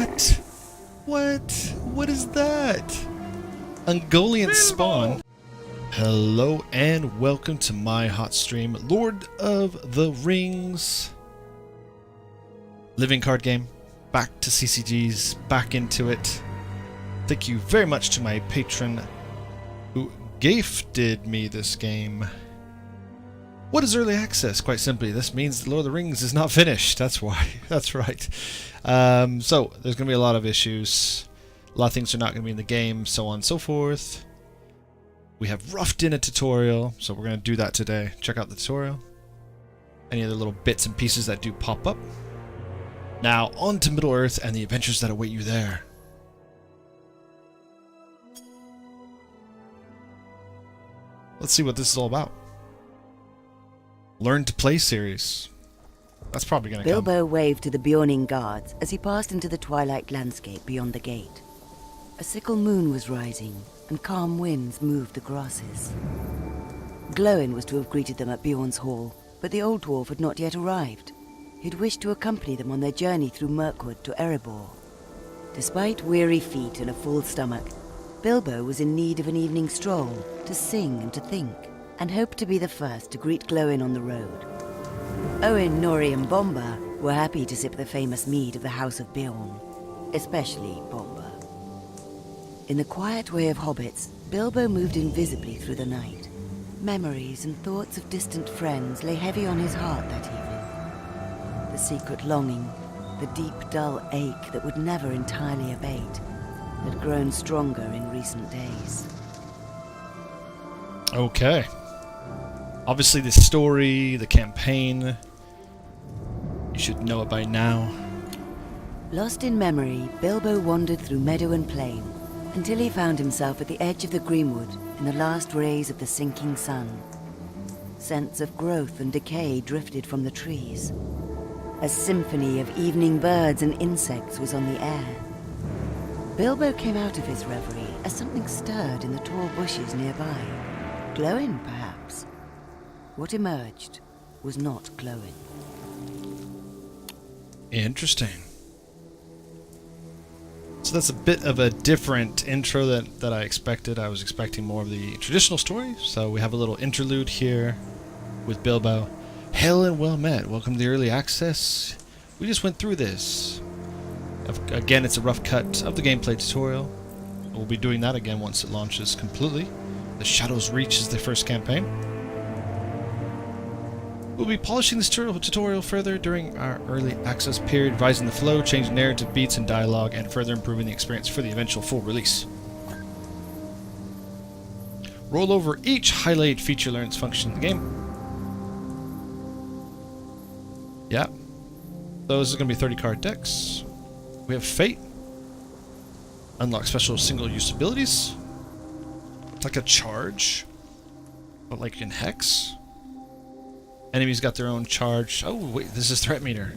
What? What? What is that? Ungoliant spawn. Hello and welcome to my hot stream, Lord of the Rings. Living card game. Back to CCGs, back into it. Thank you very much to my patron who gifted me this game. What is early access? Quite simply, this means the Lord of the Rings is not finished. That's why. That's right. So, there's going to be a lot of issues. A lot of things are not going to be in the game, so on and so forth. We have roughed in a tutorial, so we're going to do that today. Check out the tutorial. Any other little bits and pieces that do pop up. Now, on to Middle-earth and the adventures that await you there. Let's see what this is all about. Learn to Play series. That's probably going to come. Bilbo waved to the Bjorning guards as he passed into the twilight landscape beyond the gate. A sickle moon was rising, and calm winds moved the grasses. Glóin was to have greeted them at Bjorn's hall, but the old dwarf had not yet arrived. He'd wished to accompany them on their journey through Mirkwood to Erebor. Despite weary feet and a full stomach, Bilbo was in need of an evening stroll, to sing and to think, and hoped to be the first to greet Glóin on the road. Owen, Nori and Bomba were happy to sip the famous mead of the House of Bjorn, especially Bomba. In the quiet way of hobbits, Bilbo moved invisibly through the night. Memories and thoughts of distant friends lay heavy on his heart that evening. The secret longing, the deep, dull ache that would never entirely abate, had grown stronger in recent days. Okay. Obviously the story, the campaign, you should know it by now. Lost in memory, Bilbo wandered through meadow and plain until he found himself at the edge of the greenwood in the last rays of the sinking sun. Scents of growth and decay drifted from the trees. A symphony of evening birds and insects was on the air. Bilbo came out of his reverie as something stirred in the tall bushes nearby. Glóin, perhaps. What emerged was not Glóin. Interesting. So that's a bit of a different intro that I expected. I was expecting more of the traditional story. So we have a little interlude here with Bilbo. Hail and well met. Welcome to the early access. We just went through this. Again, it's a rough cut of the gameplay tutorial. We'll be doing that again once it launches completely. The Shadow's Reach is the first campaign. We'll be polishing this tutorial further during our early access period, revising the flow, changing narrative beats and dialogue, and further improving the experience for the eventual full release. Roll over each highlight feature learns function in the game. Yeah. Those are going to be 30 card decks. We have Fate. Unlock special single-use abilities. It's like a charge, but like in Hex. Enemies got their own charge. Oh, wait, this is threat meter.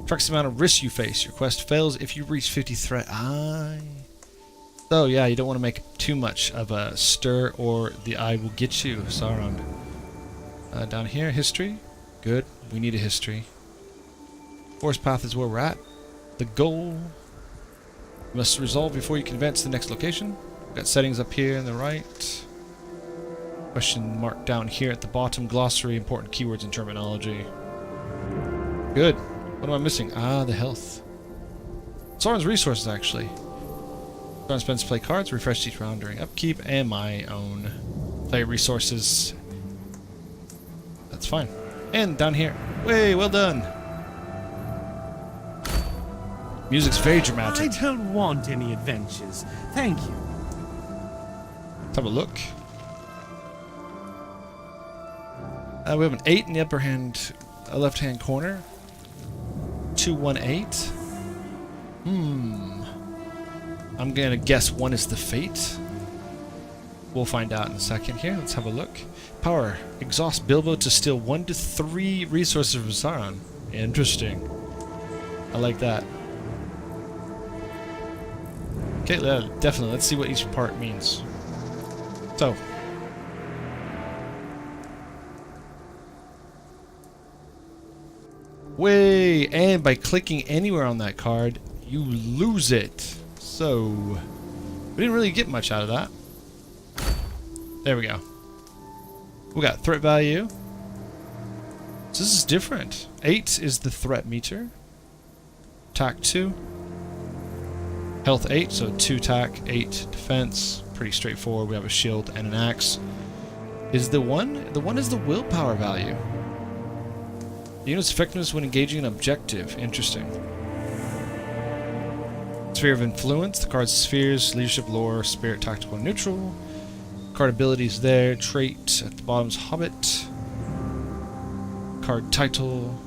Tracks the amount of risks you face. Your quest fails if you reach 50 threat. So, yeah, you don't want to make too much of a stir or the eye will get you, Sauron. Down here, history. Good. We need a history. Forest path is where we're at. The goal you must resolve before you can advance to the next location. We've got settings up here on the right. Question mark down here at the bottom. Glossary, important keywords and terminology. Good. What am I missing? Ah, the health. Sauron's resources, actually. Sauron spends play cards, refresh each round during upkeep, and my own play resources. That's fine. And down here. Way, well done. Music's very dramatic. I don't want any adventures. Thank you. Let's have a look. We have an 8 in the upper hand, left-hand corner. 218. I'm gonna guess 1 is the Fate. We'll find out in a second here. Let's have a look. Power. Exhaust Bilbo to steal 1 to 3 resources from Sauron. Interesting. I like that. Okay, definitely. Let's see what each part means. So. And by clicking anywhere on that card, you lose it. So, we didn't really get much out of that. There we go. We got threat value. So this is different. 8 is the threat meter. Attack 2. Health 8, so 2 attack, 8 defense. Pretty straightforward. We have a shield and an axe. Is the one is the willpower value. The unit's effectiveness when engaging an objective. Interesting. Sphere of influence. The card's spheres, leadership, lore, spirit, tactical, and neutral. Card abilities there. Trait at the bottom's hobbit. Card title.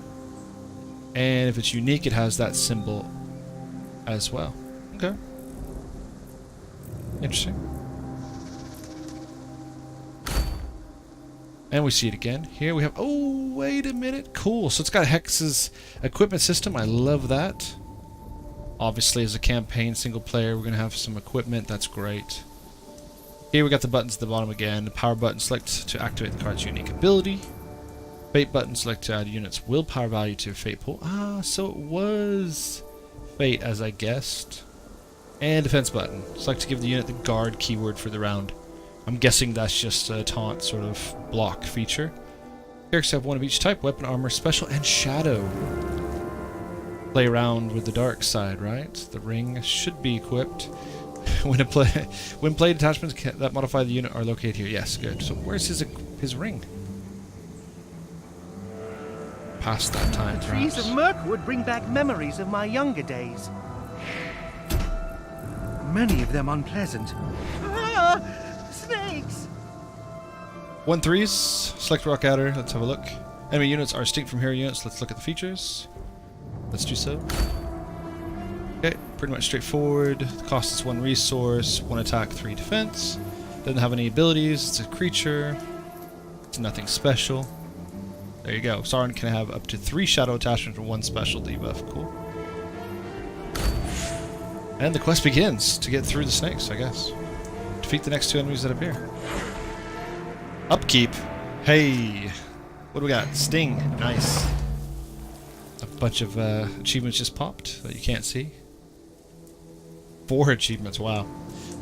And if it's unique, it has that symbol as well. Okay. Interesting. And we see it again. Here we have... Oh, wait a minute. Cool. So it's got Hex's equipment system. I love that. Obviously, as a campaign single player, we're going to have some equipment. That's great. Here we got the buttons at the bottom again. The power button, select to activate the card's unique ability. Fate button, select to add a unit's willpower value to your fate pool. Ah, so it was fate as I guessed. And defense button, select to give the unit the guard keyword for the round. I'm guessing that's just a taunt sort of block feature. Characters have one of each type: weapon, armor, special, and shadow. Play around with the dark side, right? The ring should be equipped. When played, attachments that modify the unit are located here. Yes, good. So where's his ring? Past that time, perhaps. Trees of Mirkwood bring back memories of my younger days. Many of them unpleasant. Ah! Snakes! 1/3s. Select rock adder. Let's have a look. Enemy units are distinct from hero units. Let's look at the features. Let's do so. Okay, pretty much straightforward. The cost is 1 resource, 1 attack, 3 defense. Doesn't have any abilities. It's a creature. It's nothing special. There you go. Sauron can have up to 3 shadow attachments for 1 special debuff. Cool. And the quest begins to get through the snakes, I guess. Defeat the next 2 enemies that appear. Upkeep. Hey. What do we got? Sting. Nice. A bunch of achievements just popped that you can't see. 4 achievements. Wow.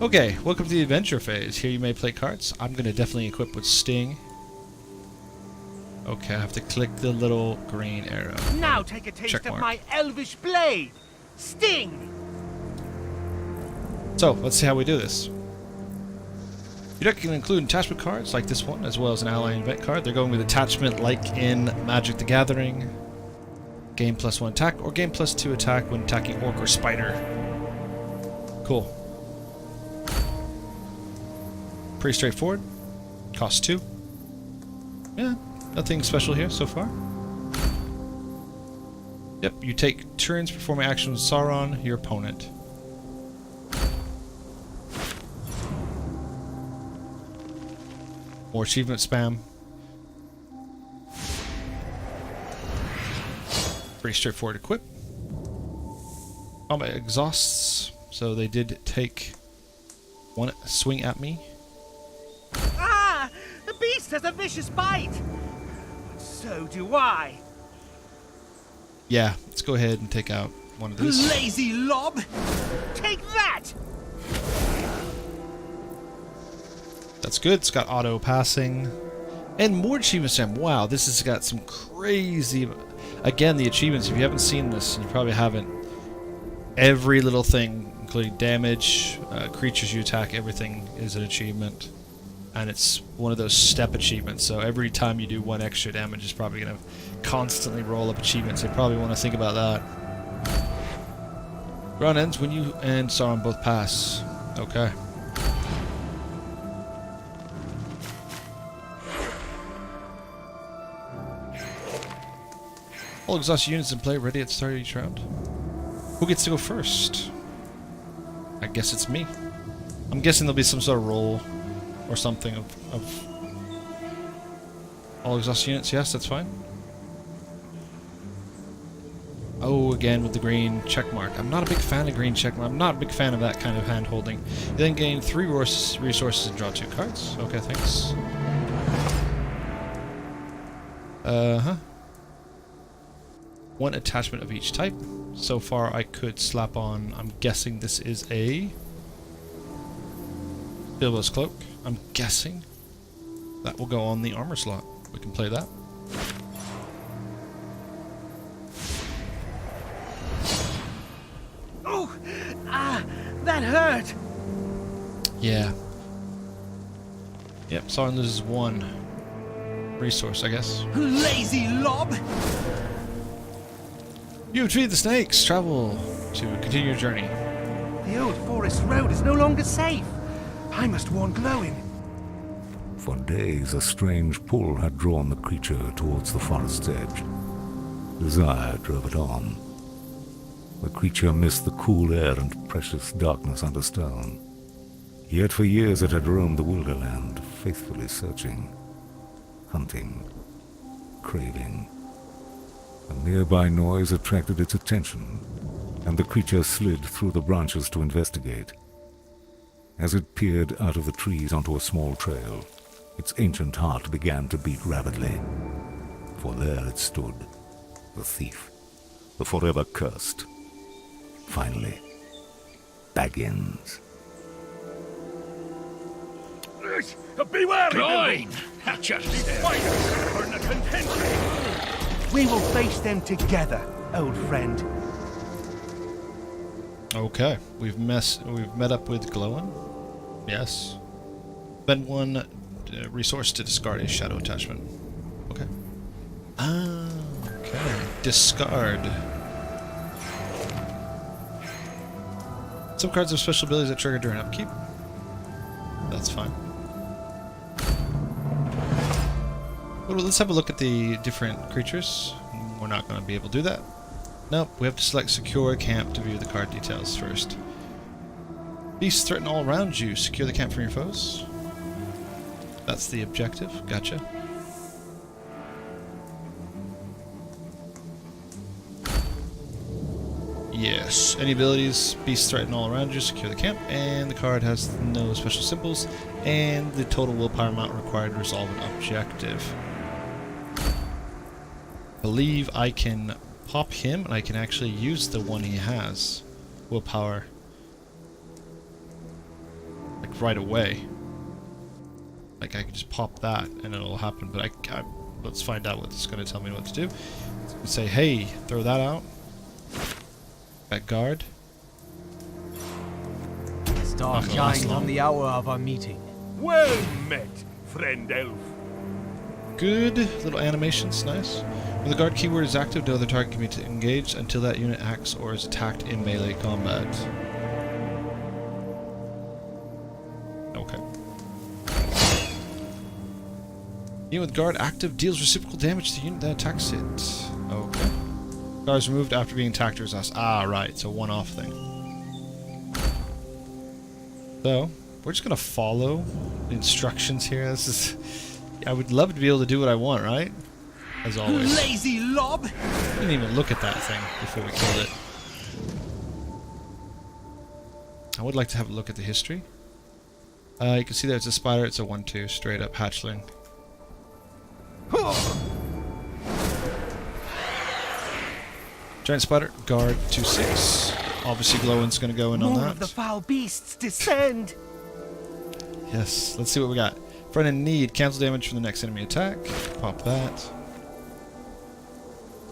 Okay. Welcome to the adventure phase. Here you may play cards. I'm going to definitely equip with Sting. Okay, I have to click the little green arrow. Now take a taste of my elvish blade. Sting! So, let's see how we do this. Your deck can include attachment cards like this one, as well as an ally and event card. They're going with attachment like in Magic the Gathering. Gain +1 attack, or gain +2 attack when attacking orc or spider. Cool. Pretty straightforward. Costs 2. Yeah, nothing special here so far. Yep, you take turns performing actions with Sauron, your opponent. More achievement spam. Pretty straightforward equip. Combat exhausts, so they did take 1 swing at me. Ah! The beast has a vicious bite! But so do I! Yeah, let's go ahead and take out one of these. Lazy lob! Take that! That's good. It's got auto passing. And more achievements. Wow, this has got some crazy... Again, the achievements, if you haven't seen this, and you probably haven't, every little thing, including damage, creatures you attack, everything is an achievement. And it's one of those step achievements, so every time you do 1 extra damage, it's probably going to constantly roll up achievements. You probably want to think about that. Round ends when you and Sauron both pass. Okay. All exhausted units in play, ready at the start of each round. Who gets to go first? I guess it's me. I'm guessing there'll be some sort of roll or something of all exhausted units. Yes, that's fine. Oh, again with the green check mark. I'm not a big fan of green check mark. I'm not a big fan of that kind of hand holding. You then gain 3 resources and draw 2 cards. Okay, thanks. One attachment of each type. So far I could slap on, I'm guessing this is a Bilbo's cloak. I'm guessing that will go on the armor slot. We can play that. Oh! Ah! That hurt! Yeah. Yep, Sauron loses one resource, I guess. Lazy lob! You have defeated the snakes. Travel to continue your journey. The old forest road is no longer safe. I must warn Glowin. For days, a strange pull had drawn the creature towards the forest's edge. Desire drove it on. The creature missed the cool air and precious darkness under stone. Yet for years it had roamed the wilderland, faithfully searching, hunting, craving. A nearby noise attracted its attention, and the creature slid through the branches to investigate. As it peered out of the trees onto a small trail, its ancient heart began to beat rapidly. For there it stood, the thief, the forever cursed. Finally, Baggins. Beware! Glowing! We will face them together, old friend. Okay, we've met up with Glowin. Yes. Spend one resource to discard a shadow attachment. Okay. Ah, okay. Discard. Some cards have special abilities that trigger during upkeep. That's fine. Well, let's have a look at the different creatures. We're not going to be able to do that. Nope, we have to select Secure Camp to view the card details first. Beasts threaten all around you. Secure the camp from your foes. That's the objective. Gotcha. Yes. Any abilities? Beasts threaten all around you. Secure the camp. And the card has no special symbols. And the total willpower amount required to resolve an objective. I believe I can pop him, and I can actually use the one he has. Willpower. Like right away. Like I can just pop that and it'll happen, but let's find out what it's going to tell me what to do. It's going to say, hey, throw that out. That guard. Star Not gonna last shines long. on the hour of our meeting. Well met, friend elf. Good little animations, nice. When the guard keyword is active, no other target can be engaged until that unit acts or is attacked in melee combat. Okay. Unit with guard active deals reciprocal damage to the unit that attacks it. Okay. Guard is removed after being attacked or exhausted. Ah, right, it's a one-off thing. So, we're just gonna follow the instructions here. This is... I would love to be able to do what I want, right? As always. Lazy lob! Didn't even look at that thing before we killed it. I would like to have a look at the history. You can see that it's a spider. It's a 1/2 straight up hatchling. Giant spider, guard 2/6. Obviously, Glowin's going to go in on More of the that. foul beasts descend! Yes, let's see what we got. Friend in need, cancel damage from the next enemy attack. Pop that.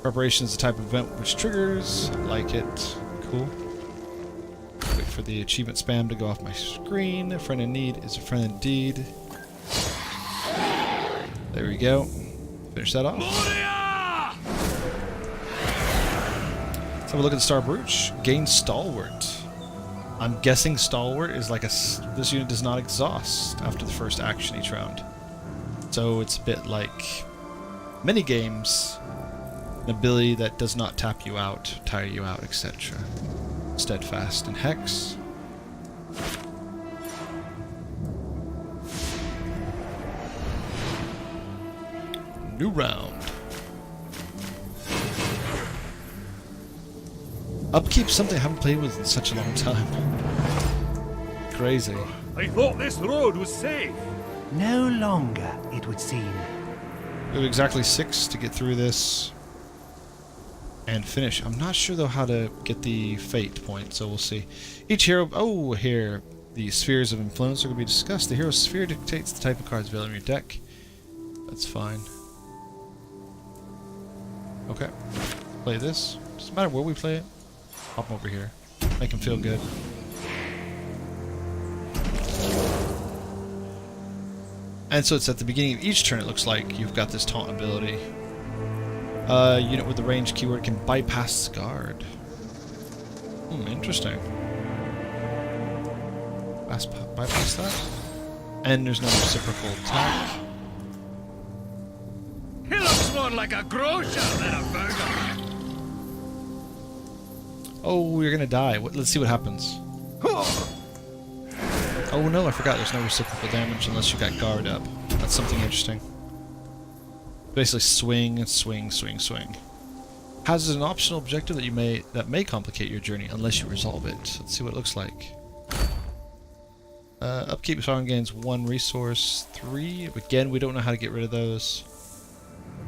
Preparation is the type of event which triggers. Like it. Cool. Wait for the achievement spam to go off my screen. Friend in need is a friend indeed. There we go. Finish that off. Let's have a look at the Star Brooch. Gain Stalwart. I'm guessing Stalwart is like this unit does not exhaust after the first action each round. So it's a bit like mini games. An ability that does not tap you out, tire you out, etc. Steadfast and Hex. New round. Upkeep's something I haven't played with in such a long time. Crazy. I thought this road was safe. No longer, it would seem. We have exactly 6 to get through this. and finish. I'm not sure though how to get the fate point, so we'll see. Each hero, oh, here, the spheres of influence are going to be discussed. The hero's sphere dictates the type of cards available in your deck. That's fine. Okay, play this. Doesn't matter where we play it. Pop him over here. Make him feel good. And so it's at the beginning of each turn, it looks like you've got this taunt ability. Unit with the range keyword can bypass guard. Interesting. Bypass that. And there's no reciprocal attack. He looks more like a grocer than a burger. Oh, you're gonna die. Let's see what happens. Oh no, I forgot there's no reciprocal damage unless you got guard up. That's something interesting. Basically swing, swing, swing, swing. Has an optional objective that may complicate your journey unless you resolve it. Let's see what it looks like. Upkeep spawn gains 1 resource, 3. Again, we don't know how to get rid of those.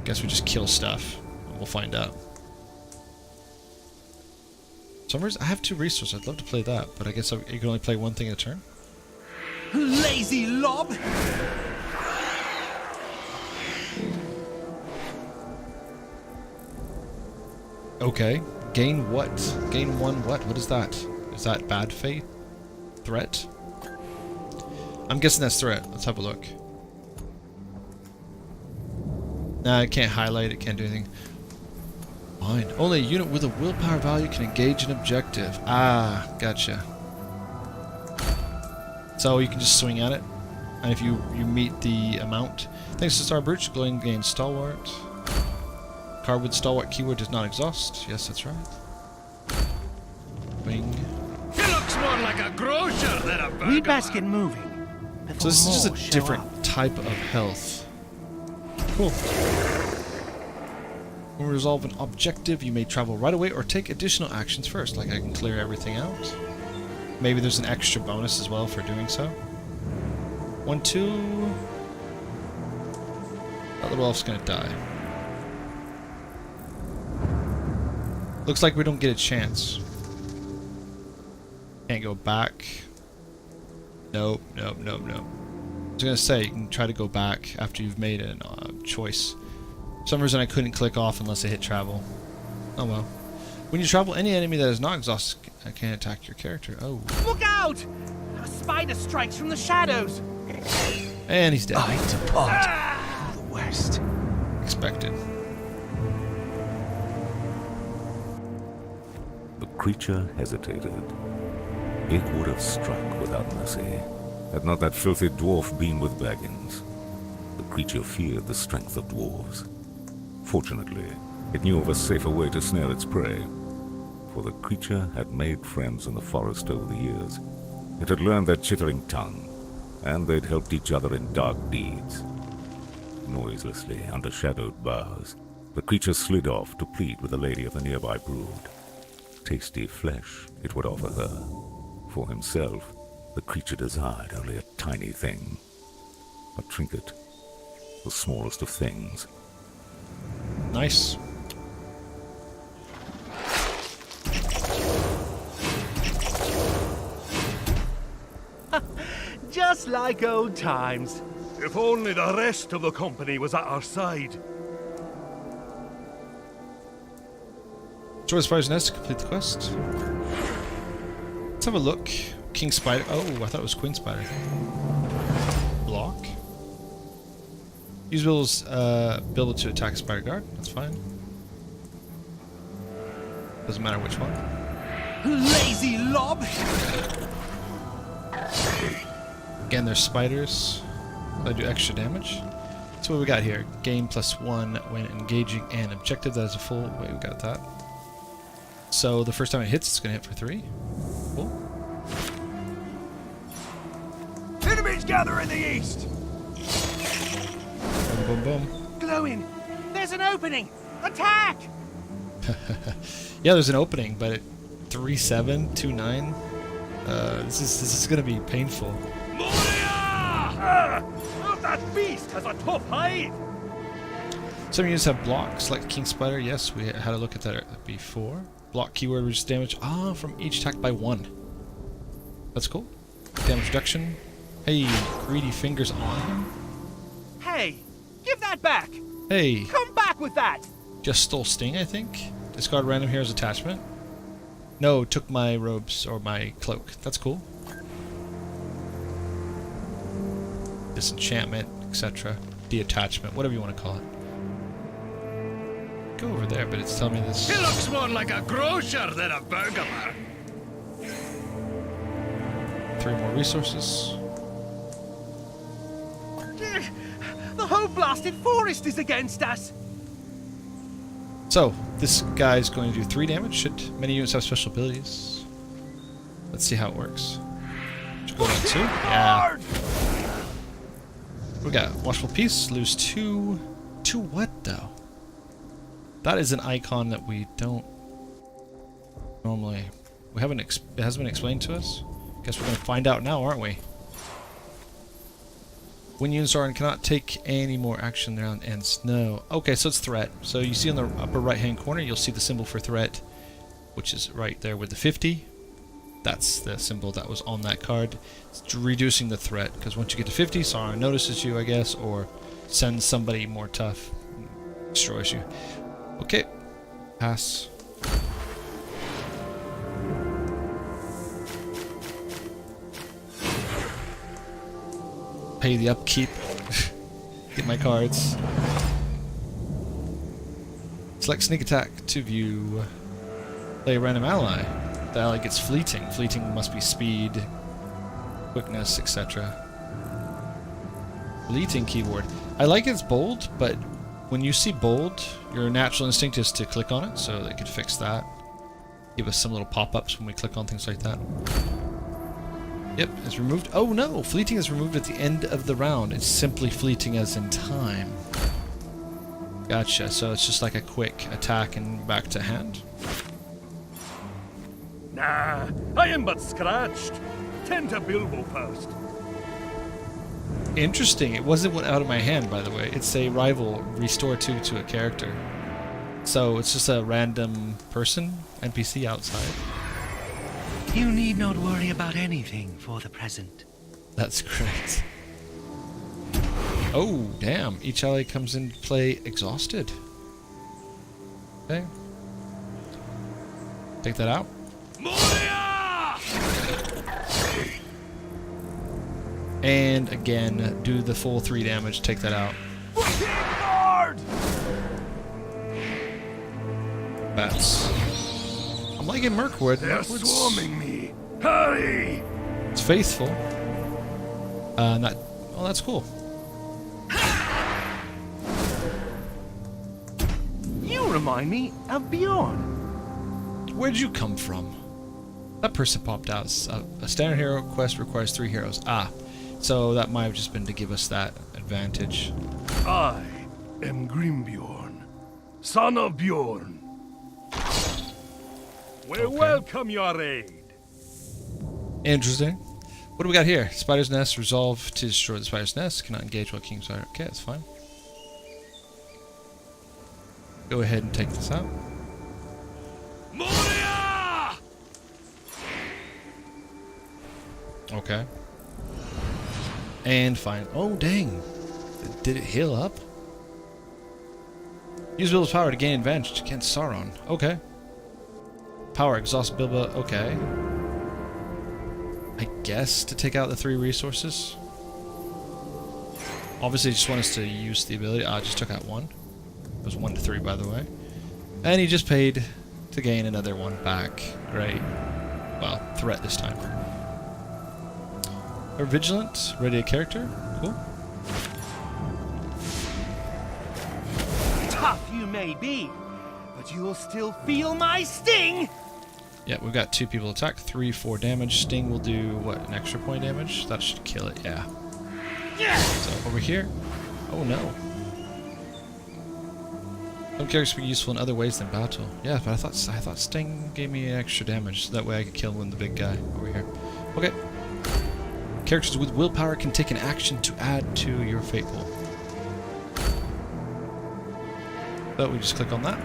Guess we just kill stuff. And we'll find out. For some reason, I have 2 resources. I'd love to play that, but I guess you can only play one thing at a turn. Lazy lob! Okay. Gain what? Gain 1 what? What is that? Is that bad fate? Threat? I'm guessing that's threat. Let's have a look. Nah, it can't highlight, it can't do anything. Fine. Only a unit with a willpower value can engage an objective. Ah, gotcha. So you can just swing at it, and if you meet the amount. Thanks to Star Brooch, Glowing gains Stalwart. Card with Stalwart keyword does not exhaust. Yes, that's right. Wing. He looks more like a grocer than a burger. We best get moving. So this is just more a show different up. type of health. Cool. When we resolve an objective, you may travel right away or take additional actions first. Like I can clear everything out. Maybe there's an extra bonus as well for doing so. 1, 2. That little elf's gonna die. Looks like we don't get a chance. Can't go back. Nope, nope, nope, nope. I was gonna say, you can try to go back after you've made a choice. For some reason I couldn't click off unless I hit travel. Oh well. When you travel, any enemy that is not exhausted can attack your character. Oh. Look out! A spider strikes from the shadows. And he's dead. I depart for the west. Expected. The creature hesitated. It would have struck without mercy, had not that filthy dwarf been with Baggins. The creature feared the strength of dwarves. Fortunately, it knew of a safer way to snare its prey, for the creature had made friends in the forest over the years. It had learned their chittering tongue, and they'd helped each other in dark deeds. Noiselessly, under shadowed boughs, the creature slid off to plead with the lady of the nearby brood. Tasty flesh it would offer her. For himself, the creature desired only a tiny thing. A trinket, the smallest of things. Nice. Just like old times. If only the rest of the company was at our side. Destroy the spider's nest to complete the quest. Let's have a look. King Spider. Oh, I thought it was Queen Spider. Block. Use Bill's ability to attack a spider guard. That's fine. Doesn't matter which one. Lazy lob! Again, there's spiders. I do extra damage. So what we got here? Gain +1 when engaging an objective that is a full. Wait, we got that. So the first time it hits, it's gonna hit for 3. Cool. Enemies gather in the east! Boom, boom, boom. Glowing! There's an opening! Attack! Yeah, there's an opening, but at 3-7, 2-9. This is gonna be painful. Moria! That beast has a tough hide! Some units have block. Select King Spider. Yes, we had a look at that before. Block keyword reduces damage. From each attack by 1. That's cool. Damage reduction. Hey, greedy fingers on him. Hey, give that back! Hey, Come back with that! just stole Sting, I think. Discard random hero's attachment. No, took my robes or my cloak. That's cool. Disenchantment, etc. Detachment, whatever you want to call it. Go over there, but it's telling me this. He looks more like a grocer than a burglar. 3 more resources. The whole blasted forest is against us! So, this guy's going to do 3 damage. Should many units have special abilities? Let's see how it works. Should go down 2? Yeah. We got Watchful Peace, lose 2. 2 what, though? That is an icon that we don't normally... We haven't... It hasn't been explained to us. Guess we're going to find out now, aren't we? When units are and cannot take any more action around ends. No. Okay, so it's threat. So you see in the upper right hand corner, you'll see the symbol for threat, which is right there with the 50. That's the symbol that was on that card. It's reducing the threat, because once you get to 50, Sauron notices you, I guess, or sends somebody more tough, destroys you. Okay. Pass. Pay the upkeep. Get my cards. Select sneak attack to view. Play a random ally. The ally gets fleeting. Fleeting must be speed, quickness, etc. Fleeting keyword. I like it's bold, but when you see bold, your natural instinct is to click on it, so they could fix that. Give us some little pop-ups when we click on things like that. Yep, it's removed. Oh no! Fleeting is removed at the end of the round. It's simply fleeting as in time. Gotcha, so it's just like a quick attack and back to hand. Nah, I am but scratched. Tend to Bilbo first. Interesting. It wasn't out of my hand, by the way. It's a rival restore 2 to a character. So it's just a random person, NPC outside. You need not worry about anything for the present. That's great. Oh, damn. Each ally comes into play exhausted. Okay. Take that out. Moria! And again, do the full 3 damage. Take that out. Bats. I'm liking Mirkwood. They're swarming me. Hurry! It's faithful. Not. Oh, that's cool. You remind me of Bjorn. Where'd you come from? That person popped out. A standard hero quest requires 3 heroes. Ah, so that might have just been to give us that advantage. I am Grimbjorn, son of Bjorn. We welcome your aid. Interesting. What do we got here? Spider's Nest. Resolve to destroy the Spider's Nest. Cannot engage while King Spider. Okay, that's fine. Go ahead and take this out. Moria! Okay. And fine. Oh, dang. Did it heal up? Use Bilbo's power to gain advantage against Sauron. Okay. Power, exhaust Bilbo. Okay. I guess to take out the 3 resources. Obviously, just want us to use the ability. I just took out 1. It was 1 to 3, by the way. And he just paid to gain another 1 back. Great. Well, threat this time. We're vigilant. Ready a character. Cool. Tough you may be, but you'll still feel my sting! Yeah, we've got 2 people attack, 3, 4 damage. Sting will do, what, an extra point damage? That should kill it, yeah. So, over here. Oh, no. Some characters can be useful in other ways than battle. Yeah, but I thought Sting gave me extra damage, so that way I could kill one the big guy over here. Okay. Characters with willpower can take an action to add to your fate pool. But we just click on that.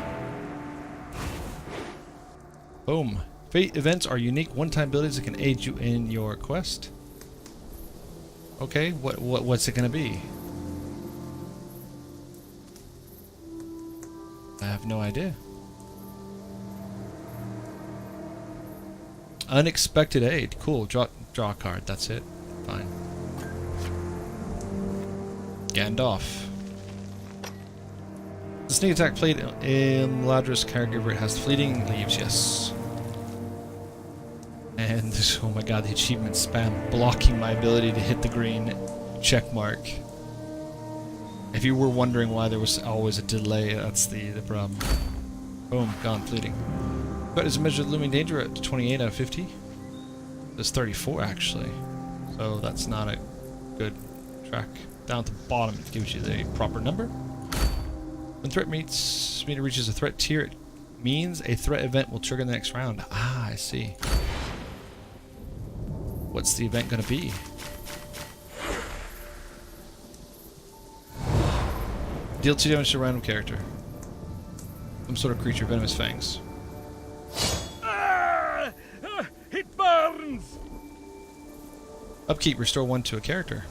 Boom. Fate events are unique one-time abilities that can aid you in your quest. Okay, what's it gonna be? I have no idea. Unexpected aid. Cool. Draw a card. That's it. Fine. Gandalf. The sneak attack played in Ladris caregiver. It has fleeting leaves. Yes. And oh my god, the achievement spam blocking my ability to hit the green check mark. If you were wondering why there was always a delay, that's the problem. Boom, gone, fleeting. But is a measure of looming danger at 28 out of 50? There's 34 actually. So that's not a good track. Down at the bottom it gives you the proper number. When threat meter reaches a threat tier, it means a threat event will trigger the next round. Ah, I see. What's the event gonna be? Deal 2 damage to a random character. Some sort of creature, venomous fangs. It burns! Upkeep, restore 1 to a character.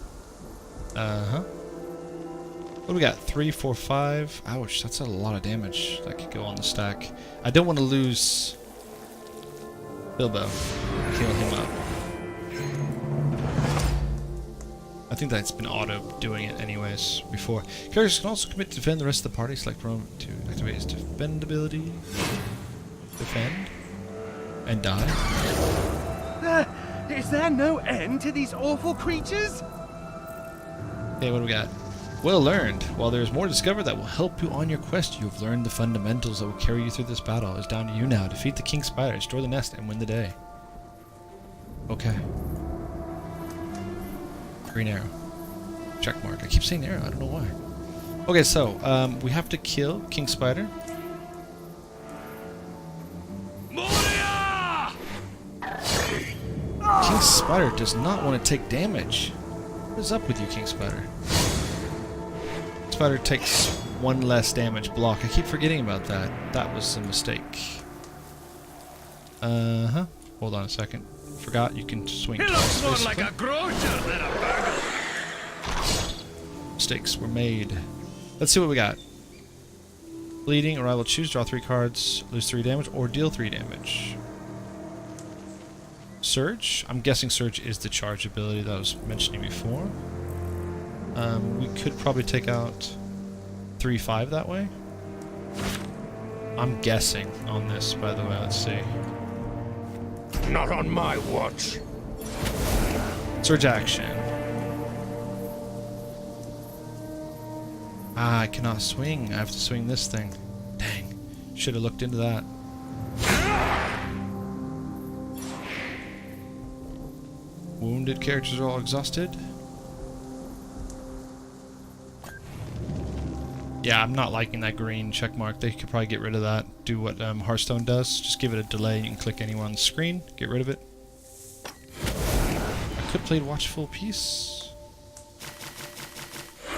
What do we got? 3, 4, 5. Ouch, that's a lot of damage that could go on the stack. I don't want to lose Bilbo. Heal him up. I think that's been auto doing it anyways before. Characters can also commit to defend the rest of the party. Select room to activate his defend ability. Defend. And die. Is there no end to these awful creatures? Okay, what do we got? Well learned. While there is more discovered that will help you on your quest, you have learned the fundamentals that will carry you through this battle. It's down to you now. Defeat the king spider, destroy the nest, and win the day. Okay. Green arrow. Check mark. I keep saying arrow. I don't know why. Okay, so we have to kill king spider. Moria! King spider does not want to take damage. What is up with you, king spider? Spider takes 1 less damage block. I keep forgetting about that. That was a mistake. Hold on a second. Forgot you can swing He twice. looks more basically. like a grocer than a burglar. Mistakes were made. Let's see what we got. Bleeding, or I will choose, draw 3 cards, lose 3 damage, or deal 3 damage. Surge? I'm guessing Surge is the charge ability that I was mentioning before. We could probably take out 3-5 that way. I'm guessing on this, by the way. Let's see. Not on my watch. Surge action. Ah, I cannot swing. I have to swing this thing. Dang. Should have looked into that. Wounded characters are all exhausted. Yeah, I'm not liking that green check mark. They could probably get rid of that. Do what Hearthstone does. Just give it a delay. You can click anywhere on the screen. Get rid of it. I could play Watchful Peace.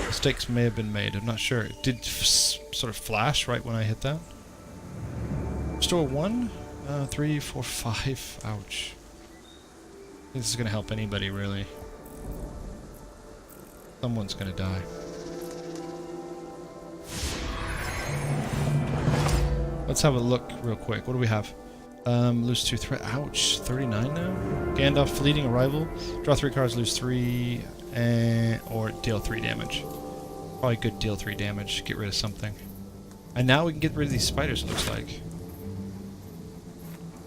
Mistakes may have been made. I'm not sure. It did sort of flash right when I hit that. Restore 1, 3, 4, 5. Ouch. I think this is going to help anybody, really. Someone's going to die. Let's have a look real quick. What do we have? Lose 2 threat. Ouch. 39 now? Gandalf, fleeting arrival. Draw 3 cards, lose 3, or deal 3 damage. Probably good deal 3 damage. Get rid of something. And now we can get rid of these spiders, it looks like.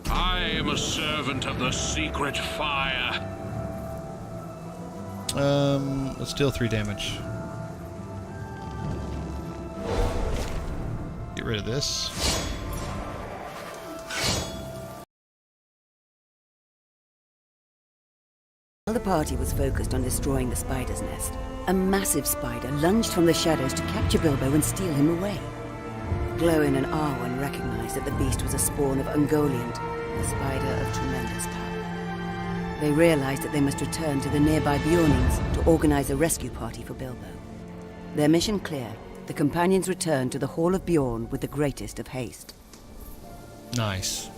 I am a servant of the secret fire. Let's deal 3 damage. Get rid of this. While the party was focused on destroying the spider's nest, a massive spider lunged from the shadows to capture Bilbo and steal him away. Glowin and Arwen recognized that the beast was a spawn of Ungoliant, a spider of tremendous power. They realized that they must return to the nearby Bjornings to organize a rescue party for Bilbo. Their mission clear, the companions returned to the Hall of Bjorn with the greatest of haste. Nice.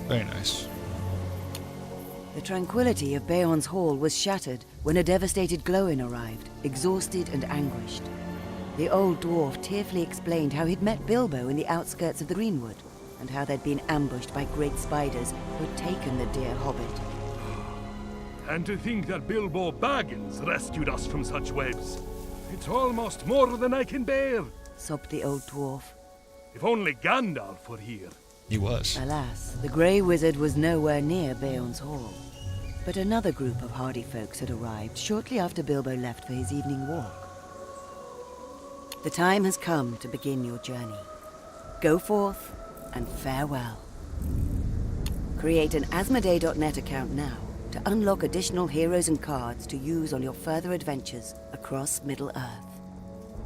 Very nice. The tranquility of Beorn's hall was shattered when a devastated Glowin arrived, exhausted and anguished. The old dwarf tearfully explained how he'd met Bilbo in the outskirts of the Greenwood, and how they'd been ambushed by great spiders who had taken the dear hobbit. And to think that Bilbo Baggins rescued us from such webs. It's almost more than I can bear. Sobbed the old dwarf. If only Gandalf were here. He was. Alas, the Grey Wizard was nowhere near Beorn's hall. But another group of hardy folks had arrived shortly after Bilbo left for his evening walk. The time has come to begin your journey. Go forth and farewell. Create an Asmodee.net account now to unlock additional heroes and cards to use on your further adventures across Middle-earth.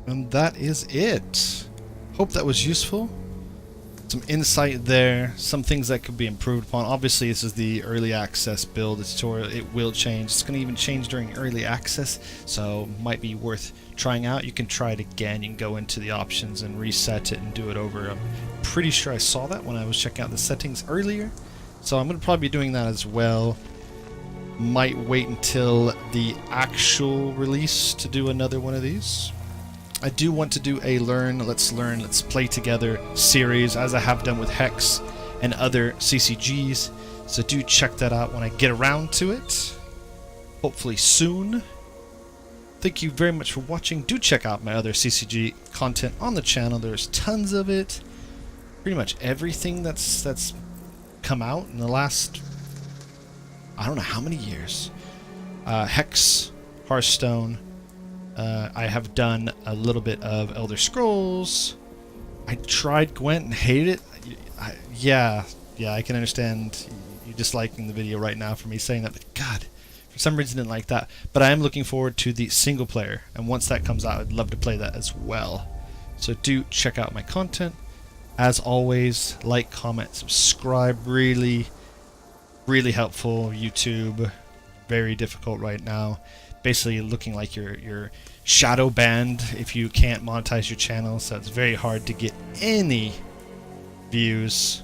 And that is it. Hope that was useful. Some insight there, some things that could be improved upon. Obviously, this is the early access build, the tutorial. It will change. It's going to even change during early access, so might be worth trying out. You can try it again. You can go into the options and reset it and do it over. I'm pretty sure I saw that when I was checking out the settings earlier, so I'm going to probably be doing that as well. Might wait until the actual release to do another one of these. I do want to do a let's play together series, as I have done with Hex and other CCGs, so do check that out when I get around to it, hopefully soon. Thank you very much for watching. Do check out my other CCG content on the channel. There's tons of it, pretty much everything that's come out in the last, I don't know how many years. Hex, Hearthstone. I have done a little bit of Elder Scrolls. I tried Gwent and hated it. Yeah, I can understand you disliking the video right now for me saying that, but God, for some reason I didn't like that. But I am looking forward to the single player, and once that comes out, I'd love to play that as well. So do check out my content. As always, like, comment, subscribe. Really, really helpful. YouTube, very difficult right now. Basically looking like you're shadow banned if you can't monetize your channel, so it's very hard to get any views.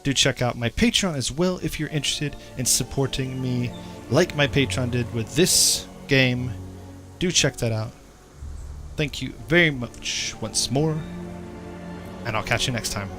Do check out my Patreon as well if you're interested in supporting me like my Patreon did with this game. Do check that out. Thank you very much once more, and I'll catch you next time.